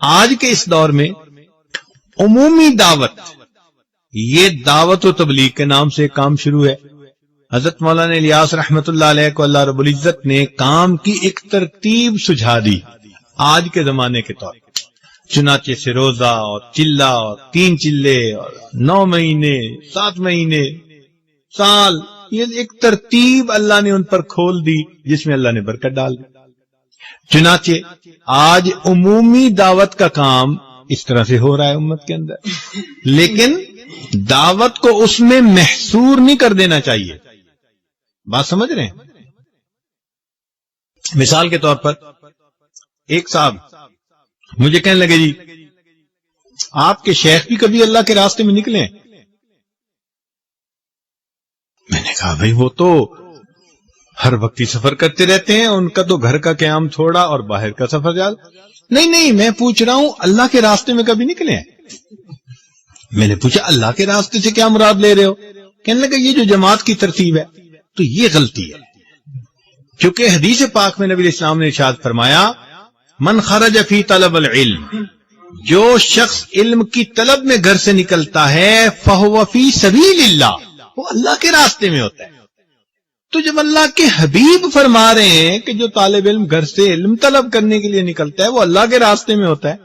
آج کے اس دور میں عمومی دعوت، یہ دعوت و تبلیغ کے نام سے کام شروع ہے. حضرت مولانا الیاس رحمت اللہ علیہ کو اللہ رب العزت نے کام کی ایک ترتیب سجھا دی آج کے زمانے کے طور پر. چنانچہ سے روزہ اور چلہ اور 3 چلے اور 9 مہینے 7 مہینے سال، یہ ایک ترتیب اللہ نے ان پر کھول دی جس میں اللہ نے برکت ڈال دی. چنانچہ آج عمومی دعوت کا کام اس طرح سے ہو رہا ہے امت کے اندر، لیکن دعوت کو اس میں محصور نہیں کر دینا چاہیے. بات سمجھ رہے ہیں؟ مثال کے طور پر ایک صاحب مجھے کہنے لگے جی آپ کے شیخ بھی کبھی اللہ کے راستے میں نکلے ہیں؟ میں نے کہا بھائی وہ تو ہر وقت ہی سفر کرتے رہتے ہیں، ان کا تو گھر کا قیام تھوڑا اور باہر کا سفر زیادہ. نہیں میں پوچھ رہا ہوں اللہ کے راستے میں کبھی نکلے ہیں؟ میں نے پوچھا اللہ کے راستے سے کیا مراد لے رہے ہو؟ کہنے لگا یہ جو جماعت کی ترتیب ہے تو یہ غلطی ہے، کیونکہ حدیث پاک میں نبی علیہ السلام نے ارشاد فرمایا من خرج فی طلب العلم، جو شخص علم کی طلب میں گھر سے نکلتا ہے فہو فی سبیل اللہ، وہ اللہ کے راستے میں ہوتا ہے. تو جب اللہ کے حبیب فرما رہے ہیں کہ جو طالب علم گھر سے علم طلب کرنے کے لیے نکلتا ہے وہ اللہ کے راستے میں ہوتا ہے،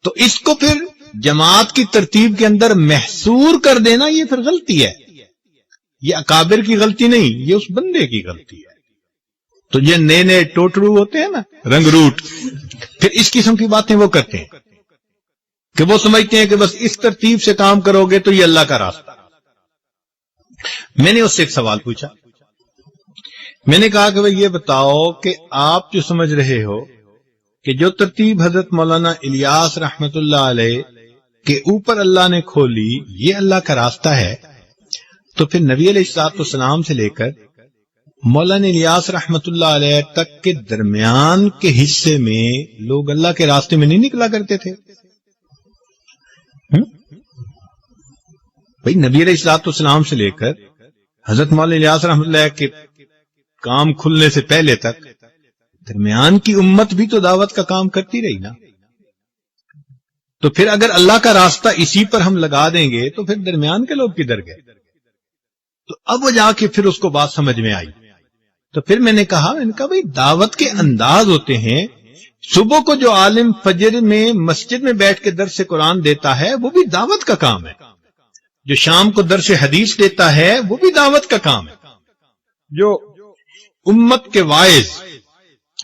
تو اس کو پھر جماعت کی ترتیب کے اندر محصور کر دینا یہ پھر غلطی ہے. یہ اکابر کی غلطی نہیں، یہ اس بندے کی غلطی ہے. تو یہ نئے ٹوٹرو ہوتے ہیں نا، رنگ روٹ، پھر اس قسم کی باتیں وہ کرتے ہیں کہ وہ سمجھتے ہیں کہ بس اس ترتیب سے کام کرو گے تو یہ اللہ کا راستہ. میں نے اس سے ایک سوال پوچھا، میں نے کہا کہ بھئی یہ بتاؤ کہ آپ جو سمجھ رہے ہو کہ جو ترتیب حضرت مولانا الیاس رحمت اللہ علیہ کے اوپر اللہ نے کھولی یہ اللہ کا راستہ ہے، تو پھر نبی علیہ السلام سے لے کر مولانا الیاس رحمت اللہ علیہ تک کے درمیان کے حصے میں لوگ اللہ کے راستے میں نہیں نکلا کرتے تھے؟ بھئی نبی علیہ السلام سے لے کر حضرت مولانا الیاس رحمت اللہ کے کام کھلنے سے پہلے تک درمیان کی امت بھی تو دعوت کا کام کرتی رہی نا. تو پھر اگر اللہ کا راستہ اسی پر ہم لگا دیں گے تو پھر درمیان کے لوگ کدھر گئے؟ تو اب وہ جا کے پھر اس کو بات سمجھ میں آئی. تو پھر میں نے کہا بھئی دعوت کے انداز ہوتے ہیں. صبح کو جو عالم فجر میں مسجد میں بیٹھ کے درس قرآن دیتا ہے وہ بھی دعوت کا کام ہے. جو شام کو درس حدیث دیتا ہے وہ بھی دعوت کا کام ہے. جو امت کے واعظ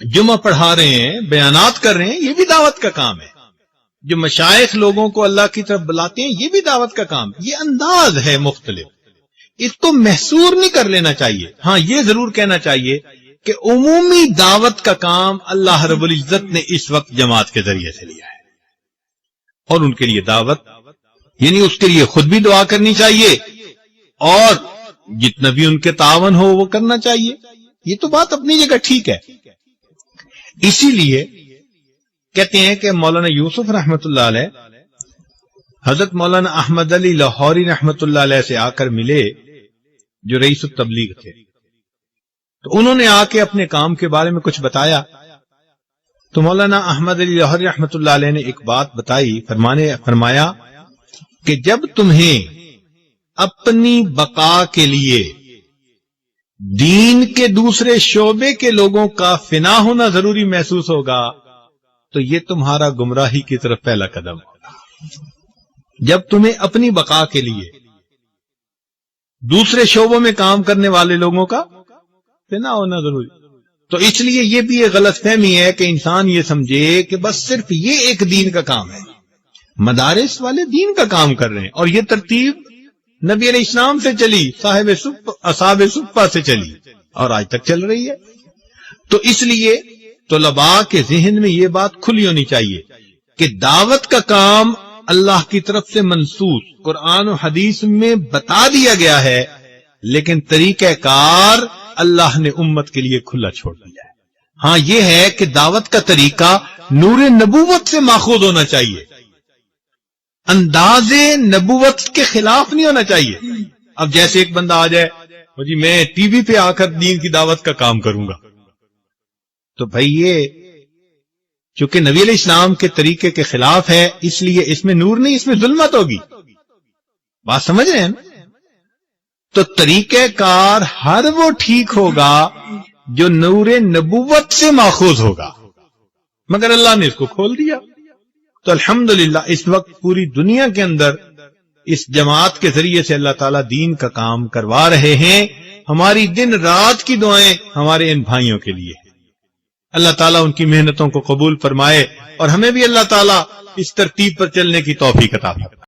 جمعہ پڑھا رہے ہیں، بیانات کر رہے ہیں، یہ بھی دعوت کا کام ہے. جو مشائخ لوگوں کو اللہ کی طرف بلاتے ہیں یہ بھی دعوت کا کام. یہ انداز ہے مختلف، اس کو محصور نہیں کر لینا چاہیے. ہاں یہ ضرور کہنا چاہیے کہ عمومی دعوت کا کام اللہ رب العزت نے اس وقت جماعت کے ذریعے سے لیا ہے، اور ان کے لیے دعوت یعنی اس کے لیے خود بھی دعا کرنی چاہیے اور جتنا بھی ان کے تعاون ہو وہ کرنا چاہیے. یہ تو بات اپنی جگہ ٹھیک ہے. اسی لیے کہتے ہیں کہ مولانا یوسف رحمت اللہ علیہ حضرت مولانا احمد علی لاہوری رحمت اللہ علیہ سے آ کر ملے جو رئیس التبلیغ تھے. تو انہوں نے آ کے اپنے کام کے بارے میں کچھ بتایا. تو مولانا احمد علی لاہوری رحمت اللہ علیہ نے ایک بات بتائی، فرمایا کہ جب تمہیں اپنی بقا کے لیے دین کے دوسرے شعبے کے لوگوں کا فنا ہونا ضروری محسوس ہوگا تو یہ تمہارا گمراہی کی طرف پہلا قدم ہوگا. جب تمہیں اپنی بقا کے لیے دوسرے شعبوں میں کام کرنے والے لوگوں کا فنا ہونا ضروری، تو اس لیے یہ بھی ایک غلط فہمی ہے کہ انسان یہ سمجھے کہ بس صرف یہ ایک دین کا کام ہے. مدارس والے دین کا کام کر رہے ہیں اور یہ ترتیب نبی علیہ السلام سے چلی، اصحاب صفہ سے چلی اور آج تک چل رہی ہے. تو اس لیے طلباء کے ذہن میں یہ بات کھلی ہونی چاہیے کہ دعوت کا کام اللہ کی طرف سے منصوص قرآن و حدیث میں بتا دیا گیا ہے، لیکن طریقہ کار اللہ نے امت کے لیے کھلا چھوڑ دیا ہے. ہاں یہ ہے کہ دعوت کا طریقہ نور نبوت سے ماخوذ ہونا چاہیے، انداز نبوت کے خلاف نہیں ہونا چاہیے. اب جیسے ایک بندہ آ جائے جی میں ٹی وی پہ آ کر دین کی دعوت کا کام کروں گا، تو بھائی یہ چونکہ نبی علیہ السلام کے طریقے کے خلاف ہے، اس لیے اس میں نور نہیں، اس میں ظلمت ہوگی. بات سمجھ رہے ہیں نا؟ تو طریقہ کار ہر وہ ٹھیک ہوگا جو نور نبوت سے ماخوذ ہوگا، مگر اللہ نے اس کو کھول دیا. تو الحمدللہ اس وقت پوری دنیا کے اندر اس جماعت کے ذریعے سے اللہ تعالیٰ دین کا کام کروا رہے ہیں. ہماری دن رات کی دعائیں ہمارے ان بھائیوں کے لیے ہیں. اللہ تعالیٰ ان کی محنتوں کو قبول فرمائے اور ہمیں بھی اللہ تعالیٰ اس ترتیب پر چلنے کی توفیق عطا فرمائے.